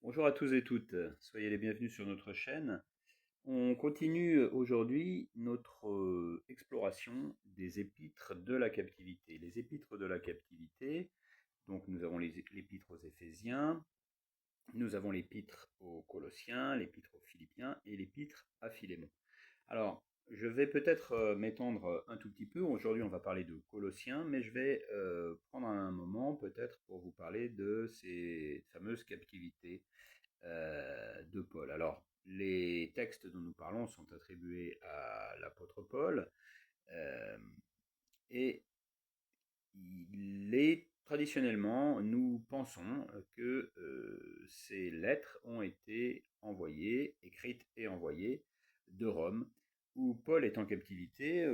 Bonjour à tous et toutes, soyez les bienvenus sur notre chaîne. On continue aujourd'hui notre exploration des épîtres de la captivité. Les épîtres de la captivité, donc nous avons l'épître aux Éphésiens, nous avons l'épître aux Colossiens, l'épître aux Philippiens et l'épître à Philémon. Alors, je vais peut-être m'étendre un tout petit peu. Aujourd'hui, on va parler de Colossiens, mais je vais prendre un moment peut-être pour vous parler de ces fameuses captivités de Paul. Alors, les textes dont nous parlons sont attribués à l'apôtre Paul, euh, et traditionnellement, nous pensons que ces lettres ont été envoyées, écrites et envoyées de Rome, où Paul est en captivité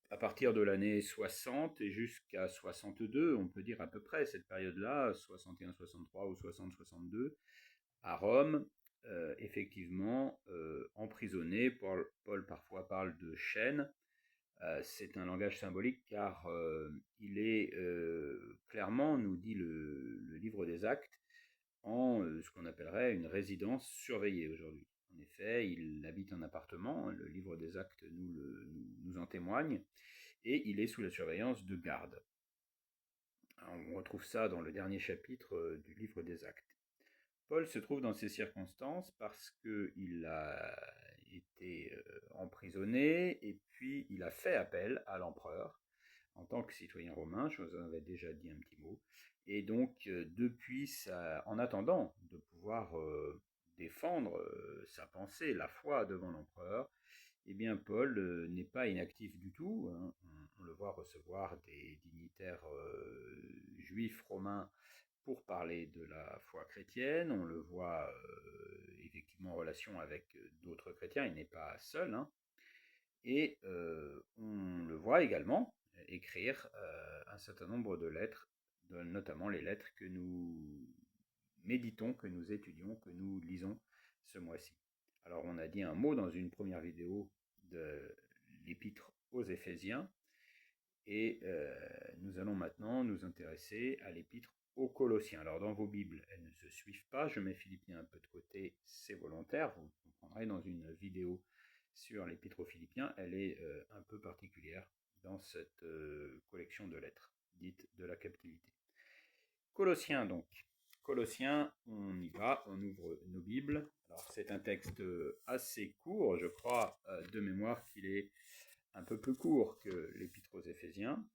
à partir de l'année 60 et jusqu'à 62, on peut dire à peu près cette période-là, 61-63 ou 60-62, à Rome, effectivement emprisonné. Paul parfois parle de chaînes. C'est un langage symbolique car il est clairement, nous dit le livre des Actes, en ce qu'on appellerait une résidence surveillée aujourd'hui. En effet, il habite un appartement, le livre des Actes nous en témoigne, et il est sous la surveillance de gardes. On retrouve ça dans le dernier chapitre du livre des Actes. Paul se trouve dans ces circonstances parce qu'il a été emprisonné et puis il a fait appel à l'empereur en tant que citoyen romain, je vous en avais déjà dit un petit mot, et donc depuis en attendant de pouvoir défendre sa pensée, la foi devant l'empereur, eh bien Paul n'est pas inactif du tout, hein. On le voit recevoir des dignitaires juifs romains pour parler de la foi chrétienne, on le voit effectivement en relation avec d'autres chrétiens, il n'est pas seul, hein. Et on le voit également écrire un certain nombre de lettres, notamment les lettres que nous méditons, que nous étudions, que nous lisons ce mois-ci. Alors on a dit un mot dans une première vidéo de l'épître aux Éphésiens, et nous allons maintenant nous intéresser à l'épître aux Colossiens. Alors dans vos Bibles, elles ne se suivent pas, je mets Philippiens un peu de côté, c'est volontaire, vous comprendrez dans une vidéo sur l'épître aux Philippiens, elle est un peu particulière dans cette collection de lettres, dites de la captivité. Colossiens donc. Colossiens, on y va, on ouvre nos Bibles. Alors c'est un texte assez court, je crois de mémoire qu'il est un peu plus court que l'épître aux Éphésiens.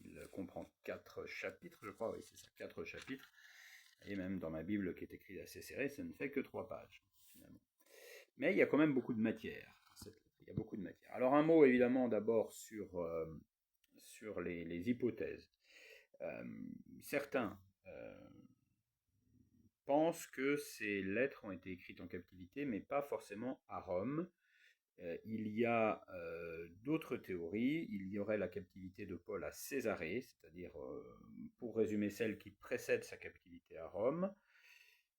Il comprend 4 chapitres, je crois, oui c'est ça, 4 chapitres. Et même dans ma Bible qui est écrite assez serrée, ça ne fait que 3 pages, finalement. Mais il y a quand même beaucoup de matière. Il y a beaucoup de matière. Alors un mot évidemment d'abord sur les hypothèses. Certains pensent que ces lettres ont été écrites en captivité, mais pas forcément à Rome. Il y a d'autres théories. Il y aurait la captivité de Paul à Césarée, c'est-à-dire, pour résumer, celle qui précède sa captivité à Rome.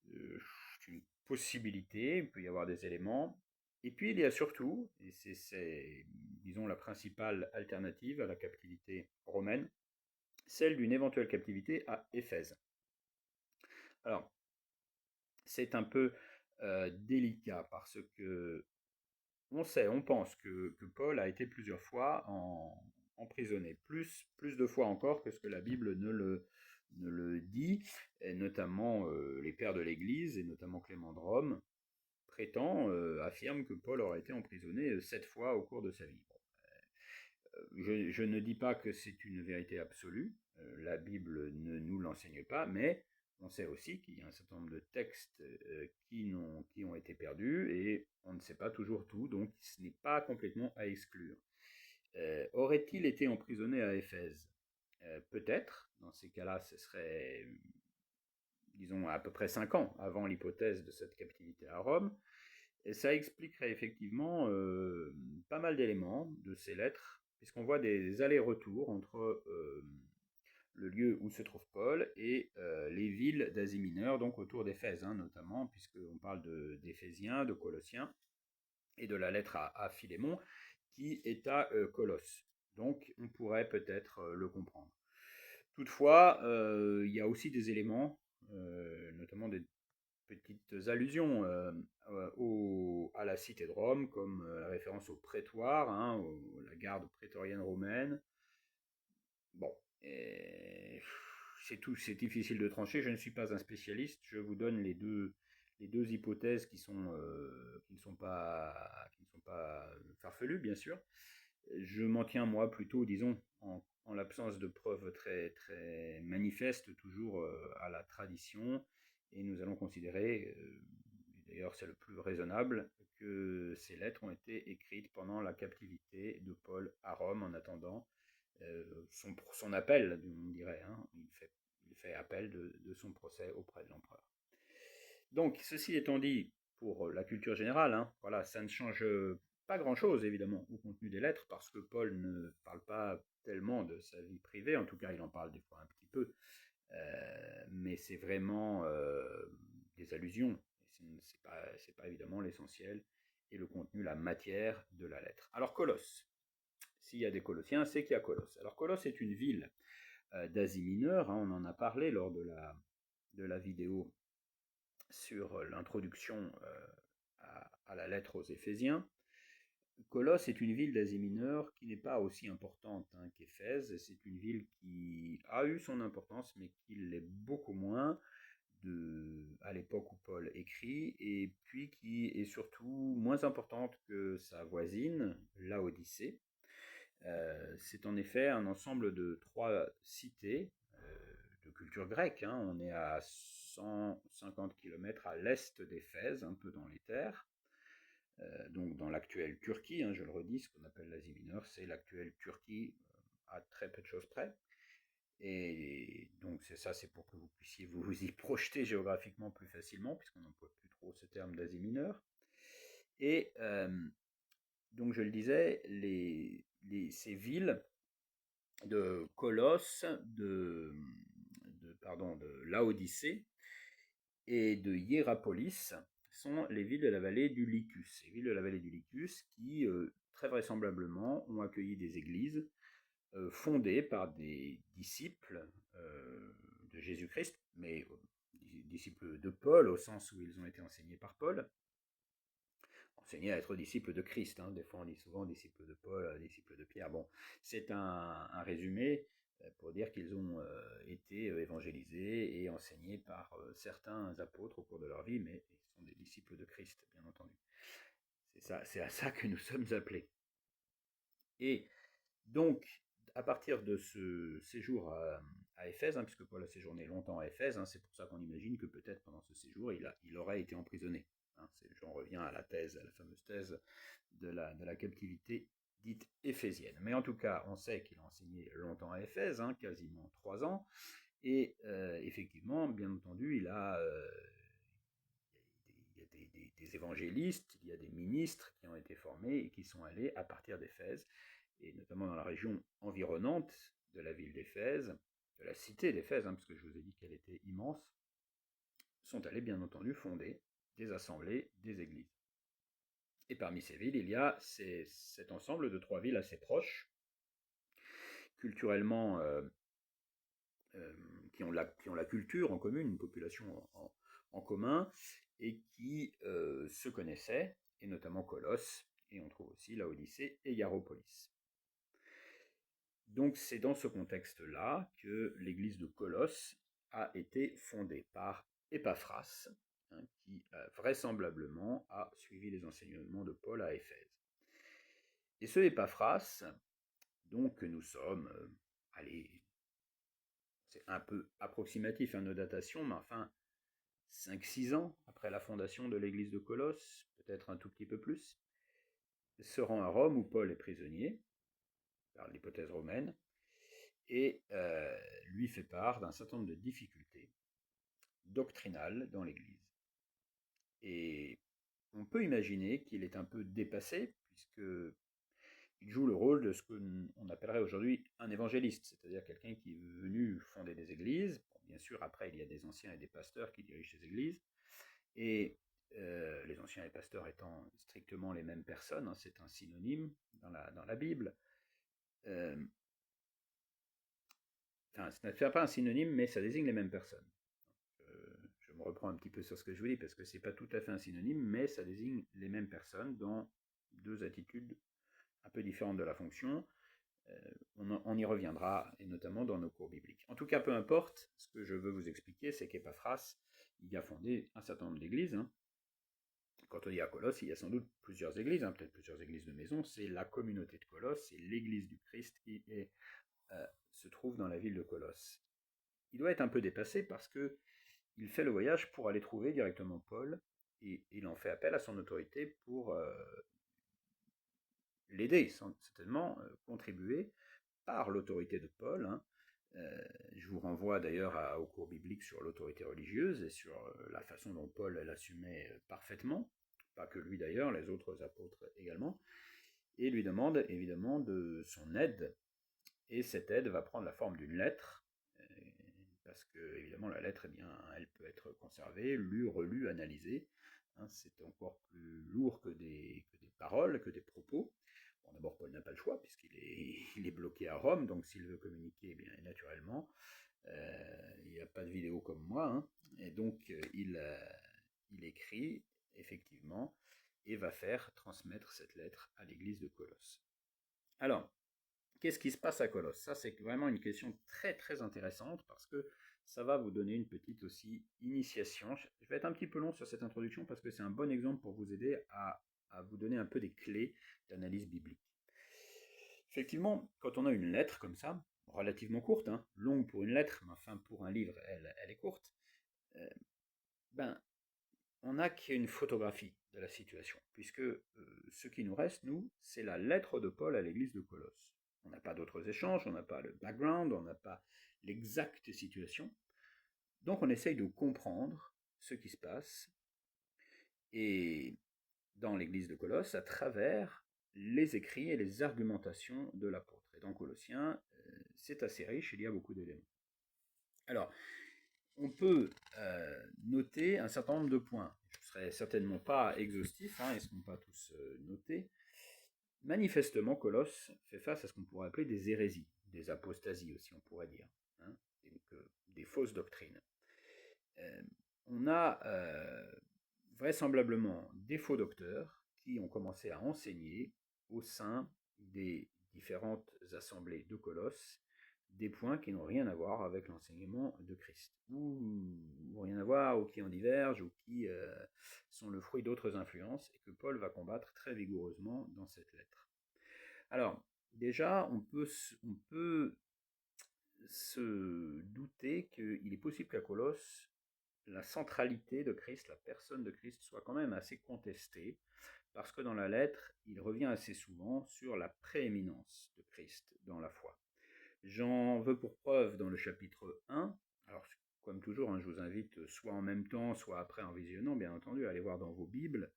C'est une possibilité, il peut y avoir des éléments. Et puis il y a surtout, et c'est disons la principale alternative à la captivité romaine, celle d'une éventuelle captivité à Éphèse. Alors, c'est un peu délicat parce que on pense que Paul a été plusieurs fois emprisonné, plus de fois encore que ce que la Bible ne le dit, et notamment les pères de l'Église, et notamment Clément de Rome, affirment que Paul aurait été emprisonné 7 fois au cours de sa vie. Bon, je ne dis pas que c'est une vérité absolue, la Bible ne nous l'enseigne pas, mais on sait aussi qu'il y a un certain nombre de textes qui ont été perdus, et on ne sait pas toujours tout, donc ce n'est pas complètement à exclure. Aurait-il été emprisonné à Éphèse? Peut-être, dans ces cas-là, ce serait, disons, à peu près 5 ans avant l'hypothèse de cette captivité à Rome, et ça expliquerait effectivement pas mal d'éléments de ces lettres, puisqu'on voit des allers-retours entre le lieu où se trouve Paul et les villes d'Asie mineure, donc autour d'Éphèse, hein, notamment, puisqu'on parle d'Éphésiens, de Colossiens, et de la lettre à Philémon, qui est à Colosse. Donc on pourrait peut-être le comprendre. Toutefois, il y a aussi des éléments notamment des petites allusions à la cité de Rome, comme la référence au prétoire, hein, la garde prétorienne romaine. Bon, c'est difficile de trancher. Je ne suis pas un spécialiste. Je vous donne les deux hypothèses qui ne sont pas farfelues, bien sûr. Je m'en tiens, moi, plutôt, disons, en l'absence de preuves très, très manifestes, toujours à la tradition. Et nous allons considérer, d'ailleurs c'est le plus raisonnable, que ces lettres ont été écrites pendant la captivité de Paul à Rome, en attendant son appel, on dirait. Hein. Il fait appel de son procès auprès de l'empereur. Donc, ceci étant dit, pour la culture générale, hein, voilà, ça ne change pas grand-chose, évidemment, au contenu des lettres, parce que Paul ne parle pas tellement de sa vie privée, en tout cas, il en parle des fois un petit peu, mais c'est vraiment des allusions, c'est pas évidemment l'essentiel, et le contenu, la matière de la lettre. Alors, Colosse, s'il y a des Colossiens, c'est qu'il y a Colosse. Alors, Colosse est une ville d'Asie mineure, hein, on en a parlé lors de la vidéo sur l'introduction à la lettre aux Éphésiens. Colosse est une ville d'Asie mineure qui n'est pas aussi importante hein, qu'Éphèse. C'est une ville qui a eu son importance, mais qui l'est beaucoup moins à l'époque où Paul écrit, et puis qui est surtout moins importante que sa voisine, Laodicée. C'est en effet un ensemble de 3 cités de culture grecque. Hein. On est à 150 km à l'est d'Éphèse, un peu dans les terres. Donc dans l'actuelle Turquie, hein, je le redis, ce qu'on appelle l'Asie mineure, c'est l'actuelle Turquie à très peu de choses près. Et donc c'est pour que vous puissiez vous y projeter géographiquement plus facilement, puisqu'on n'emploie plus trop ce terme d'Asie mineure. Et donc je le disais, ces villes de Colosse, de Laodicée et de Hiérapolis sont les villes de la vallée du Lycus. Les villes de la vallée du Lycus qui, très vraisemblablement, ont accueilli des églises fondées par des disciples de Jésus-Christ, mais disciples de Paul, au sens où ils ont été enseignés par Paul, enseignés à être disciples de Christ. Hein. Des fois, on dit souvent disciples de Paul, disciples de Pierre. Bon, c'est un résumé pour dire qu'ils ont été évangélisés et enseignés par certains apôtres au cours de leur vie, mais ils sont des disciples de Christ, bien entendu. C'est à ça que nous sommes appelés. Et donc, à partir de ce séjour à Éphèse, hein, puisque Paul a séjourné longtemps à Éphèse, hein, c'est pour ça qu'on imagine que peut-être pendant ce séjour, il aurait été emprisonné. Hein, j'en reviens à la fameuse thèse de la captivité dite éphésienne. Mais en tout cas, on sait qu'il a enseigné longtemps à Éphèse, hein, quasiment 3 ans, et effectivement, bien entendu, il y a des évangélistes, il y a des ministres qui ont été formés et qui sont allés à partir d'Éphèse, et notamment dans la région environnante de la ville d'Éphèse, de la cité d'Éphèse, hein, parce que je vous ai dit qu'elle était immense, sont allés bien entendu fonder des assemblées, des églises. Et parmi ces villes, il y a cet ensemble de 3 villes assez proches, culturellement, qui ont la culture en commun, une population en commun, et qui se connaissaient, et notamment Colosse, et on trouve aussi Laodicée et Hiérapolis. Donc c'est dans ce contexte-là que l'église de Colosse a été fondée par Épaphras, hein, qui vraisemblablement a suivi les enseignements de Paul à Éphèse. Et ce Épaphras, donc nous sommes, c'est un peu approximatif, hein, nos datations, mais enfin 5-6 ans après la fondation de l'église de Colosse, peut-être un tout petit peu plus, se rend à Rome où Paul est prisonnier, par l'hypothèse romaine, et lui fait part d'un certain nombre de difficultés doctrinales dans l'Église. Et on peut imaginer qu'il est un peu dépassé, puisqu'il joue le rôle de ce qu'on appellerait aujourd'hui un évangéliste, c'est-à-dire quelqu'un qui est venu fonder des églises. Bon, bien sûr, après, il y a des anciens et des pasteurs qui dirigent ces églises, et les anciens et les pasteurs étant strictement les mêmes personnes, hein, c'est un synonyme dans la Bible. Enfin, ce n'est pas un synonyme, mais ça désigne les mêmes personnes. je me reprends un petit peu sur ce que je vous dis, parce que c'est pas tout à fait un synonyme, mais ça désigne les mêmes personnes dans deux attitudes un peu différentes de la fonction. On y reviendra, et notamment dans nos cours bibliques. En tout cas, peu importe, ce que je veux vous expliquer, c'est qu'Épaphras, il a fondé un certain nombre d'églises. Quand on dit à Colosse, il y a sans doute plusieurs églises, peut-être plusieurs églises de maison. C'est la communauté de Colosse, c'est l'église du Christ qui se trouve dans la ville de Colosse. Il doit être un peu dépassé parce que il fait le voyage pour aller trouver directement Paul, et il en fait appel à son autorité pour l'aider, certainement contribuer par l'autorité de Paul. Je vous renvoie d'ailleurs au cours biblique sur l'autorité religieuse et sur la façon dont Paul l'assumait parfaitement, pas que lui d'ailleurs, les autres apôtres également, et lui demande évidemment de son aide, et cette aide va prendre la forme d'une lettre, parce que évidemment la lettre, elle peut être conservée, lue, relue, analysée. C'est encore plus lourd que des paroles, que des propos. Bon, d'abord, Paul n'a pas le choix, puisqu'il est bloqué à Rome, donc s'il veut communiquer, naturellement, il n'y a pas de vidéo comme moi, et donc il écrit, effectivement, et va faire transmettre cette lettre à l'église de Colosse. Alors, qu'est-ce qui se passe à Colosse? Ça, c'est vraiment une question très très intéressante, parce que ça va vous donner une petite aussi initiation. Je vais être un petit peu long sur cette introduction, parce que c'est un bon exemple pour vous aider à vous donner un peu des clés d'analyse biblique. Effectivement, quand on a une lettre comme ça, relativement courte, longue pour une lettre, mais enfin pour un livre, elle est courte, on n'a qu'une photographie de la situation, puisque ce qui nous reste, nous, c'est la lettre de Paul à l'église de Colosse. On n'a pas d'autres échanges, on n'a pas le background, on n'a pas l'exacte situation. Donc on essaye de comprendre ce qui se passe et dans l'église de Colosse à travers les écrits et les argumentations de l'apôtre. Et dans Colossiens, c'est assez riche, il y a beaucoup d'éléments. Alors, on peut noter un certain nombre de points. Je ne serai certainement pas exhaustif, ils ne seront pas tous notés. Manifestement, Colosse fait face à ce qu'on pourrait appeler des hérésies, des apostasies aussi, on pourrait dire, donc, des fausses doctrines. On a vraisemblablement des faux docteurs qui ont commencé à enseigner au sein des différentes assemblées de Colosse des points qui n'ont rien à voir avec l'enseignement de Christ, ou rien à voir, ou qui en divergent, ou qui sont le fruit d'autres influences, et que Paul va combattre très vigoureusement dans cette lettre. Alors, déjà, on peut se douter qu'il est possible qu'à Colosse, la centralité de Christ, la personne de Christ, soit quand même assez contestée, parce que dans la lettre, il revient assez souvent sur la prééminence de Christ dans la foi. J'en veux pour preuve dans le chapitre 1, alors comme toujours, je vous invite soit en même temps, soit après en visionnant, bien entendu, à aller voir dans vos Bibles.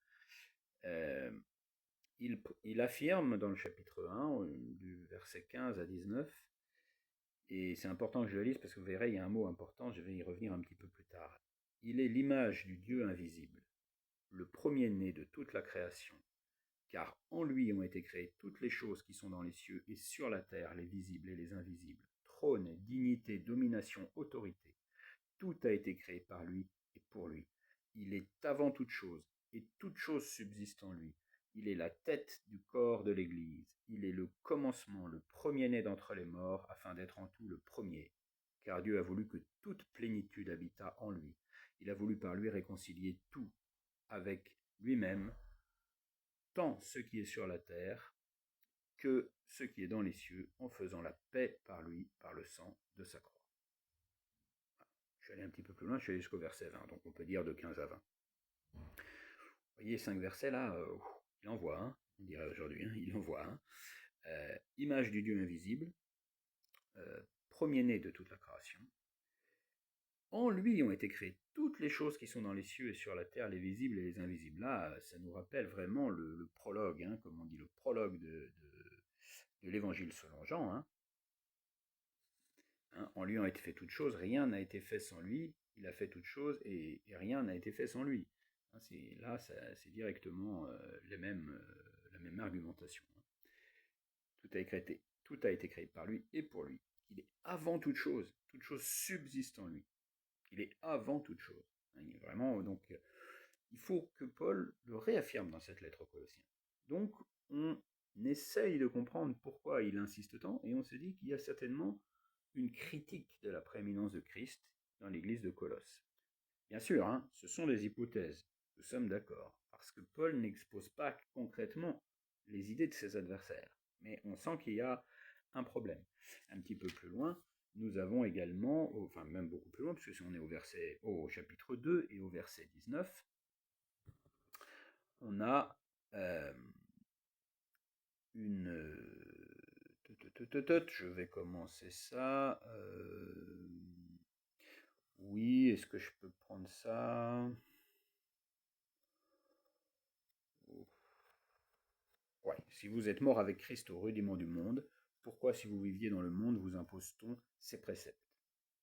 Il affirme dans le chapitre 1, du verset 15 à 19, et c'est important que je le lise parce que vous verrez, il y a un mot important, je vais y revenir un petit peu plus tard. Il est l'image du Dieu invisible, le premier-né de toute la création, car en lui ont été créées toutes les choses qui sont dans les cieux et sur la terre, les visibles et les invisibles, trône, dignité, domination, autorité. Tout a été créé par lui et pour lui. Il est avant toute chose, et toute chose subsiste en lui. Il est la tête du corps de l'Église. Il est le commencement, le premier-né d'entre les morts, afin d'être en tout le premier. Car Dieu a voulu que toute plénitude habitât en lui. Il a voulu par lui réconcilier tout avec lui-même, tant ce qui est sur la terre que ce qui est dans les cieux, en faisant la paix par lui, par le sang de sa croix. Je suis allé un petit peu plus loin, je suis allé jusqu'au verset 20, donc on peut dire de 15 à 20. Vous voyez, 5 versets là, il envoie, on dirait aujourd'hui, il envoie. Image du Dieu invisible, premier-né de toute la création. En lui ont été créées toutes les choses qui sont dans les cieux et sur la terre, les visibles et les invisibles. Là, ça nous rappelle vraiment le prologue, comme on dit, le prologue de l'évangile selon Jean. En lui ont été fait toutes choses, rien n'a été fait sans lui, il a fait toutes choses et rien n'a été fait sans lui. Là, c'est directement la même argumentation. Tout a été créé par lui et pour lui. Il est avant toute chose subsiste en lui. Il est avant toute chose. Vraiment, donc, il faut que Paul le réaffirme dans cette lettre aux Colossiens. Donc, on essaye de comprendre pourquoi il insiste tant, et on se dit qu'il y a certainement une critique de la prééminence de Christ dans l'église de Colosse. Bien sûr, hein, ce sont des hypothèses, nous sommes d'accord, parce que Paul n'expose pas concrètement les idées de ses adversaires, mais on sent qu'il y a un problème. Un petit peu plus loin, nous avons également, enfin même beaucoup plus loin, puisque si on est au chapitre 2 et au verset 19, on a je vais commencer ça. Oui, est-ce que je peux prendre ça? Ouais, si vous êtes mort avec Christ au rudiment du monde, pourquoi, si vous viviez dans le monde, vous impose-t-on ces préceptes?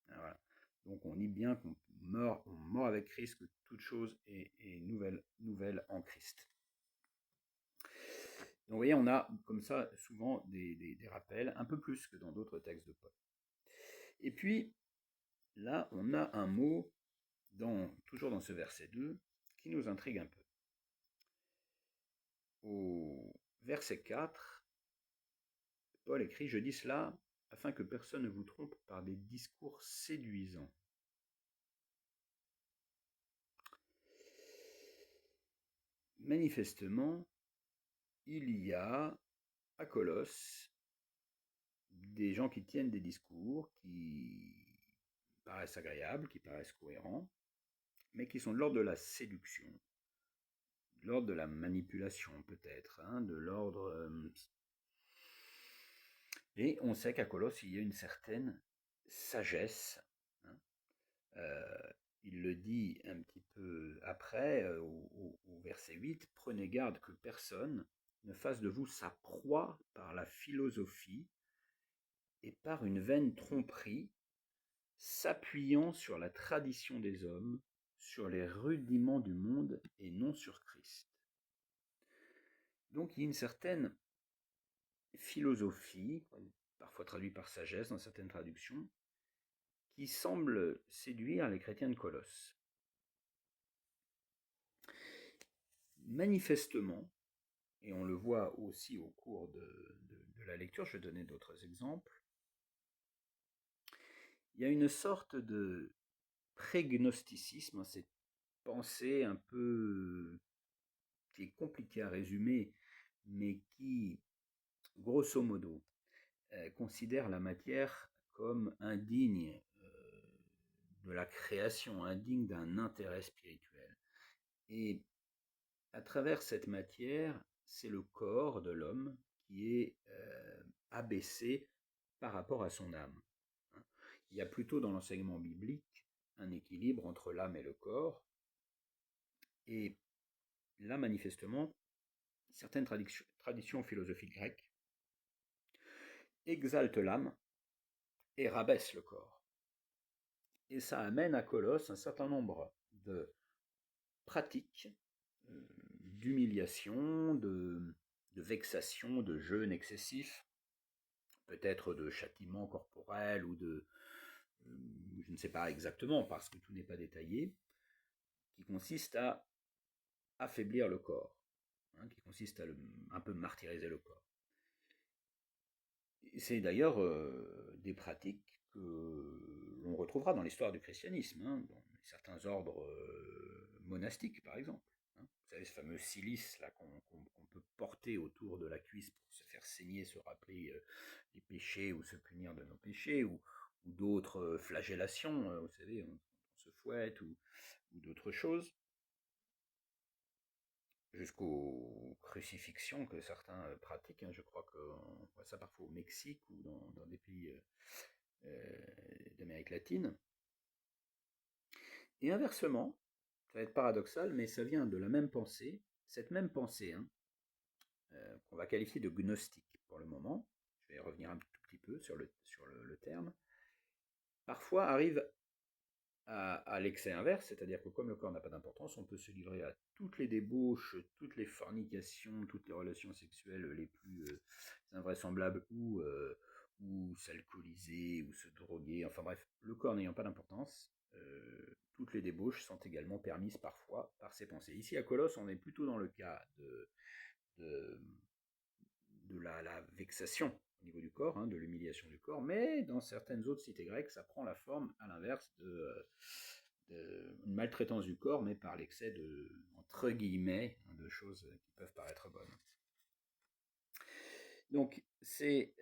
Voilà. Donc on lit bien qu'on meurt avec Christ, que toute chose est nouvelle en Christ. Donc vous voyez, on a comme ça souvent des rappels, un peu plus que dans d'autres textes de Paul. Et puis, là, on a un mot, toujours dans ce verset 2, qui nous intrigue un peu. Au verset 4, Paul écrit « Je dis cela afin que personne ne vous trompe par des discours séduisants. » Manifestement, il y a à Colosse des gens qui tiennent des discours qui paraissent agréables, qui paraissent cohérents, mais qui sont de l'ordre de la séduction, de l'ordre de la manipulation peut-être, hein, de l'ordre... Et on sait qu'à Colosse, il y a une certaine sagesse. Hein. Il le dit un petit peu après, au verset 8, « Prenez garde que personne ne fasse de vous sa proie par la philosophie et par une vaine tromperie, s'appuyant sur la tradition des hommes, sur les rudiments du monde et non sur Christ. » Donc il y a une certaine philosophie, parfois traduite par sagesse dans certaines traductions, qui semble séduire les chrétiens de Colosse. Manifestement, et on le voit aussi au cours de la lecture, je vais donner d'autres exemples, il y a une sorte de prégnosticisme, cette pensée un peu qui est compliquée à résumer, mais qui, grosso modo, considère la matière comme indigne de la création, indigne d'un intérêt spirituel. Et à travers cette matière, c'est le corps de l'homme qui est abaissé par rapport à son âme. Il y a plutôt dans l'enseignement biblique un équilibre entre l'âme et le corps, et là manifestement, certaines traditions philosophiques grecques exaltent l'âme et rabaissent le corps. Et ça amène à Colosse un certain nombre de pratiques d'humiliation, de vexation, de jeûne excessif, peut-être de châtiment corporel ou de, je ne sais pas exactement parce que tout n'est pas détaillé, qui consiste à affaiblir le corps, hein, qui consiste à un peu martyriser le corps. C'est d'ailleurs des pratiques que l'on retrouvera dans l'histoire du christianisme, hein, dans certains ordres monastiques par exemple. Hein. Vous savez, ce fameux cilice là qu'on peut porter autour de la cuisse pour se faire saigner, se rappeler les péchés ou se punir de nos péchés, ou d'autres flagellations, vous savez, on se fouette, ou d'autres choses, jusqu'aux crucifixions que certains pratiquent. Hein. Je crois qu'on voit ça parfois au Mexique ou dans des pays d'Amérique latine. Et inversement, ça va être paradoxal, mais ça vient de la même pensée, cette même pensée, hein, qu'on va qualifier de gnostique pour le moment, je vais revenir un tout petit peu sur le terme, parfois arrive à l'excès inverse, c'est-à-dire que comme le corps n'a pas d'importance, on peut se livrer à toutes les débauches, toutes les fornications, toutes les relations sexuelles les plus invraisemblables, ou s'alcooliser, ou se droguer, enfin bref, le corps n'ayant pas d'importance, toutes les débauches sont également permises parfois par ses pensées. Ici à Colosse, on est plutôt dans le cas de la vexation au niveau du corps, hein, de l'humiliation du corps, mais dans certaines autres cités grecques, ça prend la forme, à l'inverse, une maltraitance du corps, mais par l'excès entre guillemets, de choses qui peuvent paraître bonnes. Donc, c'est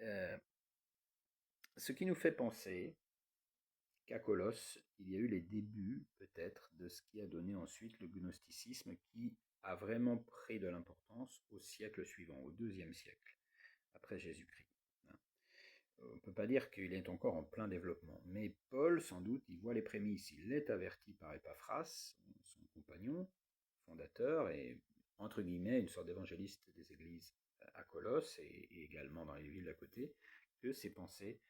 ce qui nous fait penser qu'à Colosse, il y a eu les débuts, peut-être, de ce qui a donné ensuite le gnosticisme, qui a vraiment pris de l'importance au siècle suivant, au IIe siècle, après Jésus-Christ. On ne peut pas dire qu'il est encore en plein développement, mais Paul, sans doute, il voit les prémices. Il est averti par Épaphras, son compagnon, fondateur, et entre guillemets, une sorte d'évangéliste des églises à Colosse et également dans les villes d'à côté, que ces pensées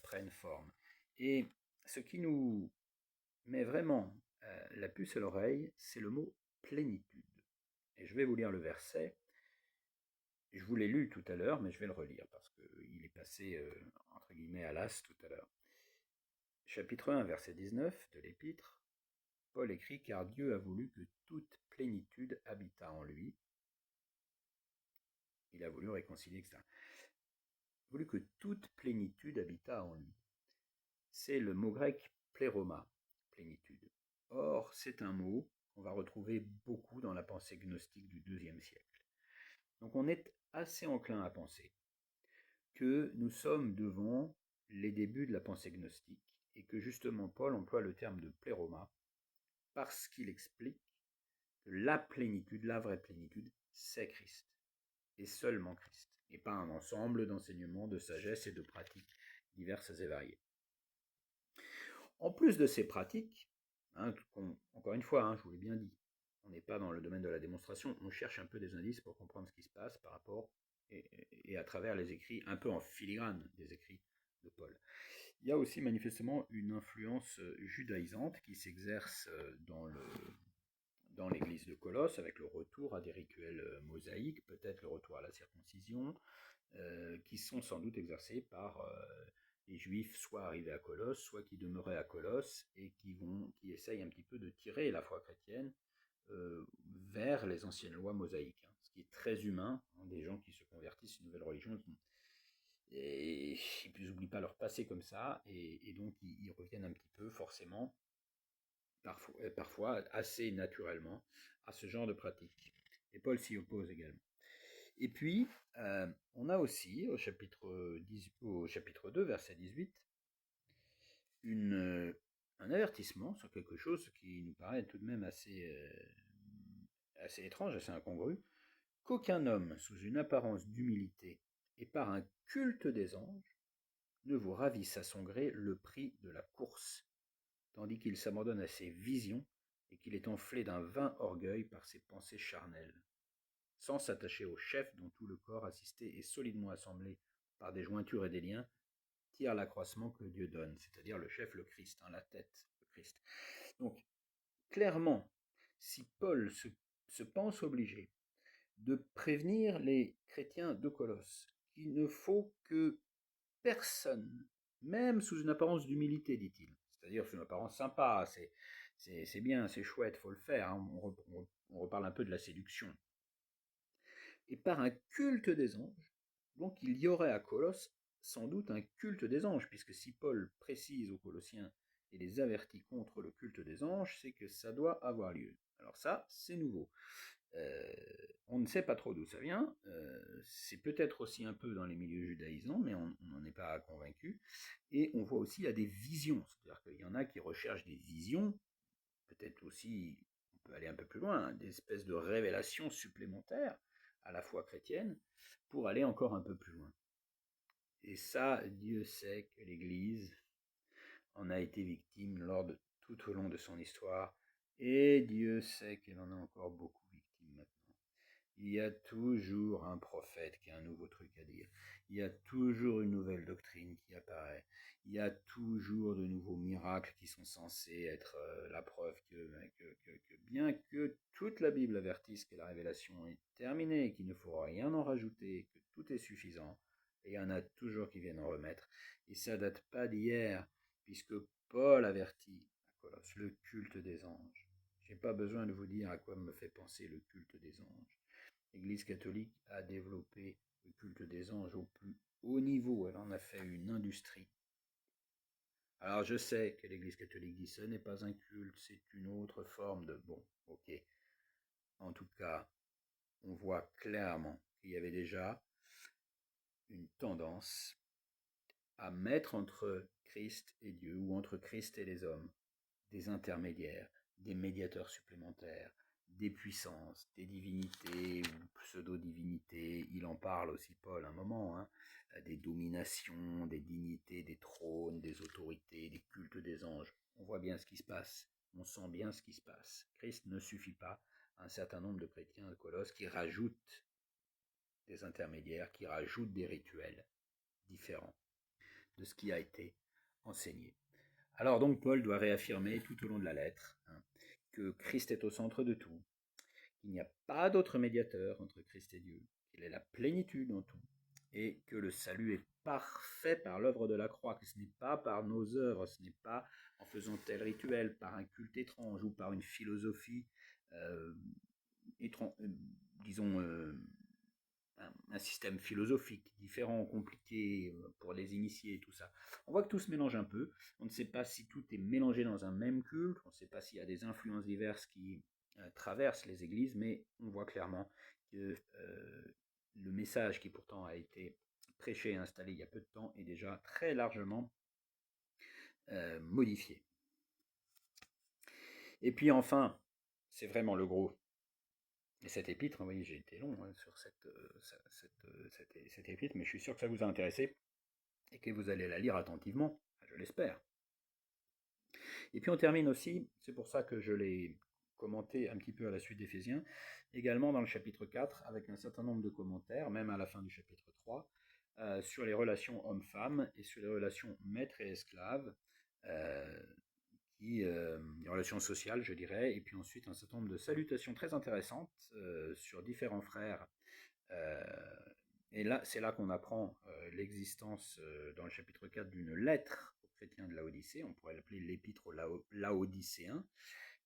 prennent forme. Et ce qui nous met vraiment la puce à l'oreille, c'est le mot plénitude. Et je vais vous lire le verset. Je vous l'ai lu tout à l'heure, mais je vais le relire parce qu'il est passé, entre guillemets, à l'as tout à l'heure. Chapitre 1, verset 19 de l'Épître, Paul écrit « Car Dieu a voulu que toute plénitude habitât en lui. » Il a voulu réconcilier, etc. « Voulu que toute plénitude habitât en lui. » C'est le mot grec pléroma, plénitude. Or, c'est un mot qu'on va retrouver beaucoup dans la pensée gnostique du IIe siècle. Donc on est assez enclin à penser que nous sommes devant les débuts de la pensée gnostique et que justement Paul emploie le terme de pléroma parce qu'il explique que la plénitude, la vraie plénitude, c'est Christ et seulement Christ, et pas un ensemble d'enseignements, de sagesse et de pratiques diverses et variées. En plus de ces pratiques, encore une fois, je vous l'ai bien dit, on n'est pas dans le domaine de la démonstration, on cherche un peu des indices pour comprendre ce qui se passe par rapport et à travers les écrits, un peu en filigrane des écrits de Paul. Il y a aussi manifestement une influence judaïsante qui s'exerce dans l'église de Colosse, avec le retour à des rituels mosaïques, peut-être le retour à la circoncision, qui sont sans doute exercés par les juifs soit arrivés à Colosse, soit qui demeuraient à Colosse et qui essayent un petit peu de tirer la foi chrétienne vers les anciennes lois mosaïques, ce qui est très humain, des gens qui se convertissent à une nouvelle religion, et ils n'oublient pas leur passé comme ça, et donc ils reviennent un petit peu forcément, parfois assez naturellement, à ce genre de pratique. Et Paul s'y oppose également. Et puis, on a aussi, au chapitre 2, verset 18, un avertissement sur quelque chose qui nous paraît tout de même assez étrange, assez incongru, qu'aucun homme, sous une apparence d'humilité et par un culte des anges, ne vous ravisse à son gré le prix de la course, tandis qu'il s'abandonne à ses visions et qu'il est enflé d'un vain orgueil par ses pensées charnelles, sans s'attacher au chef dont tout le corps assisté et solidement assemblé par des jointures et des liens tire l'accroissement que Dieu donne, c'est-à-dire le chef, le Christ, la tête, le Christ. Donc, clairement, si Paul se pense obligé de prévenir les chrétiens de Colosse qu'il ne faut que personne, même sous une apparence d'humilité, dit-il, c'est-à-dire sous une apparence sympa, c'est bien, c'est chouette, faut le faire, on reparle un peu de la séduction, et par un culte des anges, donc il y aurait à Colosse sans doute un culte des anges, puisque si Paul précise aux Colossiens et les avertit contre le culte des anges, c'est que ça doit avoir lieu. Alors ça, c'est nouveau. On ne sait pas trop d'où ça vient, c'est peut-être aussi un peu dans les milieux judaïsants, mais on n'en est pas convaincu, et on voit aussi il y a des visions, c'est-à-dire qu'il y en a qui recherchent des visions, peut-être aussi, on peut aller un peu plus loin, des espèces de révélations supplémentaires à la foi chrétienne, pour aller encore un peu plus loin. Et ça, Dieu sait que l'Église en a été victime tout au long de son histoire, et Dieu sait qu'elle en a encore beaucoup victime maintenant. Il y a toujours un prophète qui a un nouveau truc à dire. Il y a toujours une nouvelle doctrine qui apparaît. Il y a toujours de nouveaux miracles qui sont censés être la preuve que bien que toute la Bible avertisse que la révélation est terminée, qu'il ne faut rien en rajouter, que tout est suffisant, et il y en a toujours qui viennent en remettre. Et ça date pas d'hier, puisque Paul avertit Colosse, le culte des anges. Je n'ai pas besoin de vous dire à quoi me fait penser le culte des anges. L'Église catholique a développé le culte des anges au plus haut niveau, elle en a fait une industrie. Alors je sais que l'Église catholique dit ce n'est pas un culte, c'est une autre forme de... Bon, ok. En tout cas, on voit clairement qu'il y avait déjà une tendance à mettre entre Christ et Dieu, ou entre Christ et les hommes, des intermédiaires, des médiateurs supplémentaires, des puissances, des divinités ou pseudo-divinités. Il en parle aussi, Paul, un moment, hein, des dominations, des dignités, des trônes, des autorités, des cultes des anges. On voit bien ce qui se passe, on sent bien ce qui se passe. Christ ne suffit pas à un certain nombre de chrétiens de Colosse qui rajoutent des intermédiaires, qui rajoutent des rituels différents de ce qui a été enseigné. Alors donc Paul doit réaffirmer tout au long de la lettre que Christ est au centre de tout, qu'il n'y a pas d'autre médiateur entre Christ et Dieu, qu'il est la plénitude en tout, et que le salut est parfait par l'œuvre de la croix, que ce n'est pas par nos œuvres, ce n'est pas en faisant tel rituel, par un culte étrange ou par une philosophie, disons, un système philosophique différent, compliqué pour les initiés et tout ça. On voit que tout se mélange un peu. On ne sait pas si tout est mélangé dans un même culte. On ne sait pas s'il y a des influences diverses qui traversent les églises, mais on voit clairement que le message qui pourtant a été prêché et installé il y a peu de temps est déjà très largement modifié. Et puis enfin, c'est vraiment le gros. Et cette épître, vous voyez, j'ai été long sur cette épître, mais je suis sûr que ça vous a intéressé et que vous allez la lire attentivement, je l'espère. Et puis on termine aussi, c'est pour ça que je l'ai commenté un petit peu à la suite d'Éphésiens, également dans le chapitre 4, avec un certain nombre de commentaires, même à la fin du chapitre 3, sur les relations homme-femme et sur les relations maître et esclave, les relations sociales, je dirais, et puis ensuite un certain nombre de salutations très intéressantes sur différents frères. Et là, c'est là qu'on apprend l'existence, dans le chapitre 4, d'une lettre aux chrétiens de Laodicée. On pourrait l'appeler l'épître aux Laodicéens.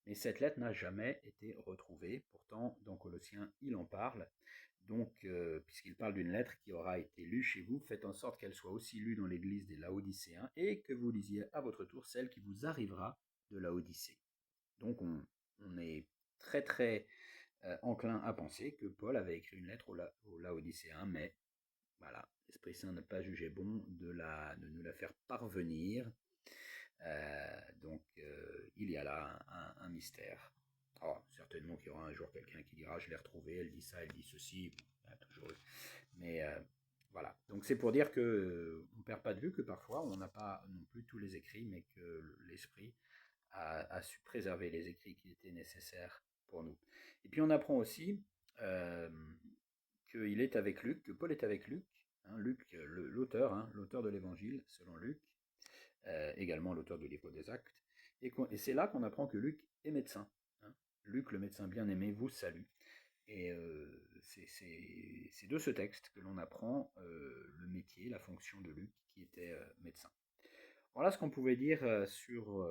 Mais cette lettre n'a jamais été retrouvée. Pourtant, dans Colossiens, il en parle. Donc, puisqu'il parle d'une lettre qui aura été lue chez vous, faites en sorte qu'elle soit aussi lue dans l'église des Laodicéens et que vous lisiez à votre tour celle qui vous arrivera de Laodicée. Donc, on est très très enclin à penser que Paul avait écrit une lettre aux Laodicéens, mais voilà, l'Esprit Saint n'a pas jugé bon de nous la faire parvenir. Donc il y a là un mystère. Alors, certainement qu'il y aura un jour quelqu'un qui dira je l'ai retrouvé, elle dit ça, elle dit ceci, bon, toujours. Mais voilà. Donc c'est pour dire que on perd pas de vue que parfois on n'a pas non plus tous les écrits, mais que l'Esprit a su préserver les écrits qui étaient nécessaires pour nous. Et puis on apprend aussi qu'il est avec Luc, que Paul est avec Luc, hein, Luc, l'auteur de l'évangile selon Luc, également l'auteur du livre des Actes, et c'est là qu'on apprend que Luc est médecin. Hein. Luc, le médecin bien-aimé, vous salue. Et c'est de ce texte que l'on apprend le métier, la fonction de Luc, qui était médecin. Voilà ce qu'on pouvait dire sur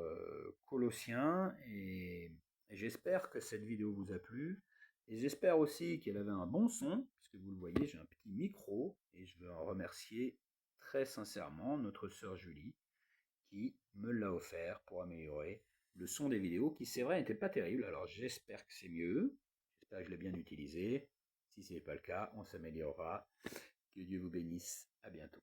Colossiens, et j'espère que cette vidéo vous a plu, et j'espère aussi qu'elle avait un bon son, puisque vous le voyez, j'ai un petit micro, et je veux en remercier très sincèrement notre sœur Julie, qui me l'a offert pour améliorer le son des vidéos, qui c'est vrai n'était pas terrible, alors j'espère que c'est mieux, j'espère que je l'ai bien utilisé, si ce n'est pas le cas, on s'améliorera, que Dieu vous bénisse, à bientôt.